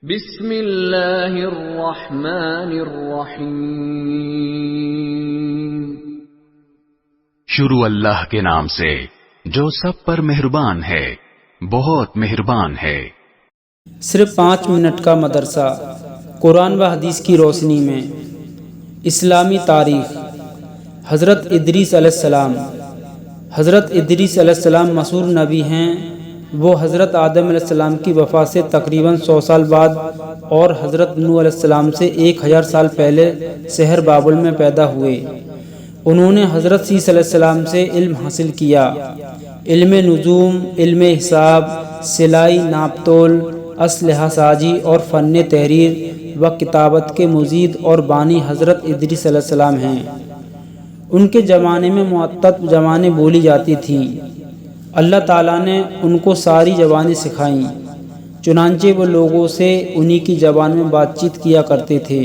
بسم اللہ الرحمن الرحیم۔ شروع اللہ کے نام سے جو سب پر مہربان ہے، بہت مہربان ہے۔ صرف 5 منٹ کا مدرسہ، قرآن و حدیث کی روشنی میں۔ اسلامی تاریخ۔ حضرت ادریس علیہ السلام۔ حضرت ادریس علیہ السلام مشہور نبی ہیں۔ وہ حضرت آدم علیہ السلام کی وفات سے تقریباً 100 سال بعد اور حضرت نوح علیہ السلام سے 1000 سال پہلے شہر بابل میں پیدا ہوئے۔ انہوں نے حضرت عیسیٰ علیہ السلام سے علم حاصل کیا۔ علم نجوم، علم حساب، سلائی، ناپ تول، اسلحہ سازی اور فن تحریر و کتابت کے مزید اور بانی حضرت ادریس علیہ السلام ہیں۔ ان کے زمانے میں معتدد زبانیں بولی جاتی تھیں۔ اللہ تعالیٰ نے ان کو ساری زبانیں سکھائیں، چنانچہ وہ لوگوں سے انہی کی زبان میں بات چیت کیا کرتے تھے۔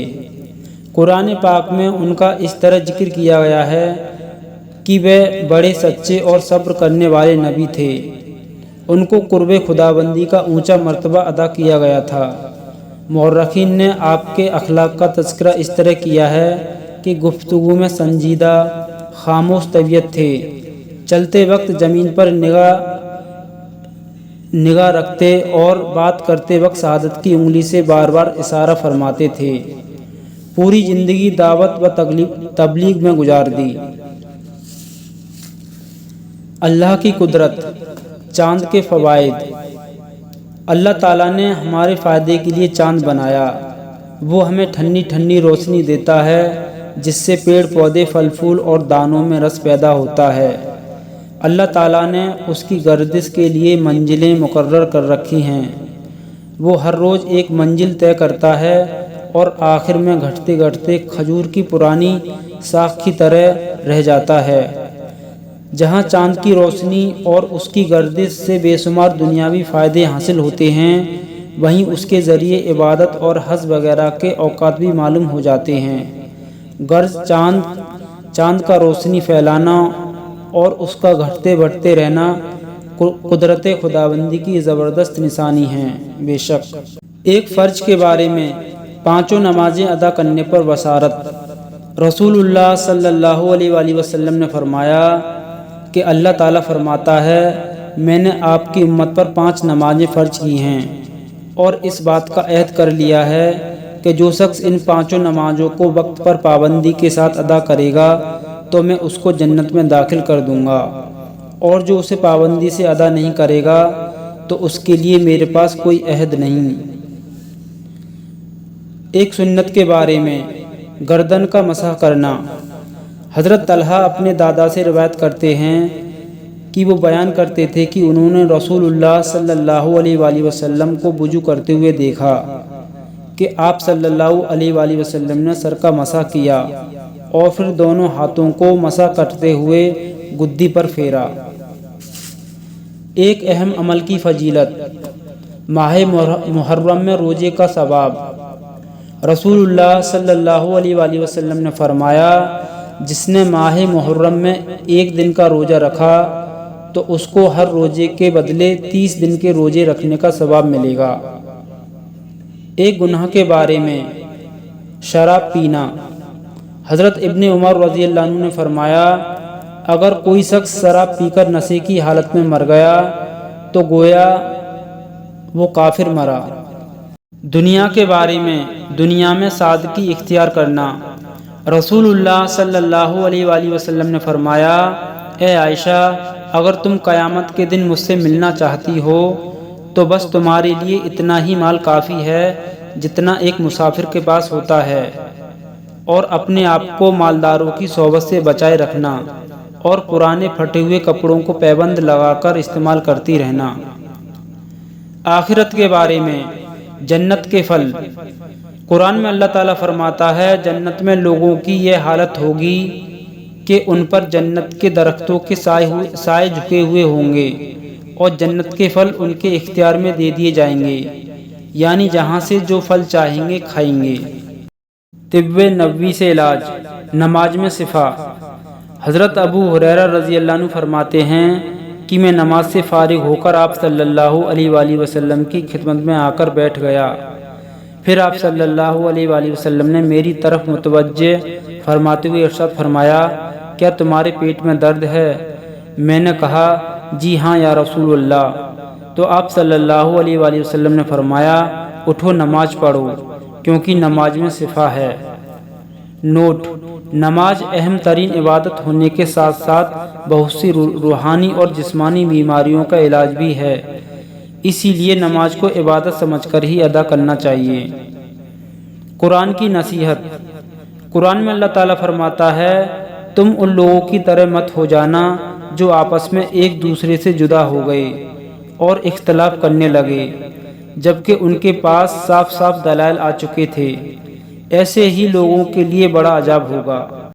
قرآن پاک میں ان کا اس طرح ذکر کیا گیا ہے کہ وہ بڑے سچے اور صبر کرنے والے نبی تھے۔ ان کو قرب خداوندی کا اونچا مرتبہ عطا کیا گیا تھا۔ مورخین نے آپ کے اخلاق کا تذکرہ اس طرح کیا ہے کہ گفتگو میں سنجیدہ، خاموش طبیعت تھے، چلتے وقت زمین پر نگاہ رکھتے اور بات کرتے وقت شہادت کی انگلی سے بار بار اشارہ فرماتے تھے۔ پوری زندگی دعوت و تبلیغ میں گزار دی۔ اللہ کی قدرت، چاند کے فوائد۔ اللہ تعالیٰ نے ہمارے فائدے کے لیے چاند بنایا۔ وہ ہمیں ٹھنڈی ٹھنڈی روشنی دیتا ہے جس سے پیڑ پودے، پھل پھول اور دانوں میں رس پیدا ہوتا ہے۔ اللہ تعالیٰ نے اس کی گردش کے لیے منزلیں مقرر کر رکھی ہیں۔ وہ ہر روز ایک منزل طے کرتا ہے اور آخر میں گھٹتے گھٹتے کھجور کی پرانی ساخ کی طرح رہ جاتا ہے۔ جہاں چاند کی روشنی اور اس کی گردش سے بے شمار دنیاوی فائدے حاصل ہوتے ہیں، وہیں اس کے ذریعے عبادت اور حج وغیرہ کے اوقات بھی معلوم ہو جاتے ہیں۔ غرض چاند کا روشنی پھیلانا اور اس کا گھٹتے بڑھتے رہنا قدرت خداوندی کی زبردست نشانی ہے۔ بے شک ایک فرض کے بارے میں 5 نمازیں ادا کرنے پر بشارت۔ رسول اللہ صلی اللہ علیہ وآلہ وسلم نے فرمایا کہ اللہ تعالیٰ فرماتا ہے، میں نے آپ کی امت پر 5 نمازیں فرض کی ہیں اور اس بات کا عہد کر لیا ہے کہ جو شخص ان 5 نمازوں کو وقت پر پابندی کے ساتھ ادا کرے گا تو میں اس کو جنت میں داخل کر دوں گا، اور جو اسے پابندی سے ادا نہیں کرے گا تو اس کے لیے میرے پاس کوئی عہد نہیں۔ ایک سنت کے بارے میں، گردن کا مسح کرنا۔ حضرت طلحہ اپنے دادا سے روایت کرتے ہیں کہ وہ بیان کرتے تھے کہ انہوں نے رسول اللہ صلی اللہ علیہ وآلہ وسلم کو وضو کرتے ہوئے دیکھا کہ آپ صلی اللہ علیہ وآلہ وسلم نے سر کا مسح کیا اور پھر دونوں ہاتھوں کو مسح کرتے ہوئے گدی پر پھیرا۔ ایک اہم عمل کی فضیلت۔ ماہ محرم میں روزے کا ثواب۔ رسول اللہ صلی اللہ علیہ وآلہ وسلم نے فرمایا، جس نے ماہ محرم میں 1 دن کا روزہ رکھا تو اس کو ہر روزے کے بدلے 30 دن کے روزے رکھنے کا ثواب ملے گا۔ ایک گناہ کے بارے میں، شراب پینا۔ حضرت ابن عمر رضی اللہ عنہ نے فرمایا، اگر کوئی شخص شراب پی کر نشے کی حالت میں مر گیا تو گویا وہ کافر مرا۔ دنیا کے بارے میں، دنیا میں سادگی اختیار کرنا۔ رسول اللہ صلی اللہ علیہ وآلہ وسلم نے فرمایا، اے عائشہ، اگر تم قیامت کے دن مجھ سے ملنا چاہتی ہو تو بس تمہارے لیے اتنا ہی مال کافی ہے جتنا ایک مسافر کے پاس ہوتا ہے، اور اپنے آپ کو مالداروں کی صحبت سے بچائے رکھنا اور پرانے پھٹے ہوئے کپڑوں کو پیبند لگا کر استعمال کرتی رہنا۔ آخرت کے بارے میں، جنت کے پھل۔ قرآن میں اللہ تعالیٰ فرماتا ہے، جنت میں لوگوں کی یہ حالت ہوگی کہ ان پر جنت کے درختوں کے سائے جھکے ہوئے ہوں گے اور جنت کے پھل ان کے اختیار میں دے دیے جائیں گے، یعنی جہاں سے جو پھل چاہیں گے کھائیں گے۔ طب نبوی سے علاج۔ نماز میں شفا۔ حضرت ابو ہریرہ رضی اللہ عنہ فرماتے ہیں کہ میں نماز سے فارغ ہو کر آپ صلی اللہ علیہ وآلہ وسلم کی خدمت میں آ کر بیٹھ گیا پھر آپ صلی اللہ علیہ وآلہ وسلم نے میری طرف متوجہ فرماتے ہوئے ارشاد فرمایا، کیا تمہارے پیٹ میں درد ہے؟ میں نے کہا جی ہاں یا رسول اللہ۔ تو آپ صلی اللہ علیہ وآلہ وسلم نے فرمایا، اٹھو نماز پڑھو کیونکہ نماز میں شفا ہے۔ نوٹ: نماز اہم ترین عبادت ہونے کے ساتھ ساتھ بہت سی روحانی اور جسمانی بیماریوں کا علاج بھی ہے، اسی لیے نماز کو عبادت سمجھ کر ہی ادا کرنا چاہیے۔ قرآن کی نصیحت۔ قرآن میں اللہ تعالیٰ فرماتا ہے، تم ان لوگوں کی طرح مت ہو جانا جو آپس میں ایک دوسرے سے جدا ہو گئے اور اختلاف کرنے لگے جبکہ ان کے پاس صاف صاف دلائل آ چکے تھے، ایسے ہی لوگوں کے لیے بڑا عذاب ہوگا۔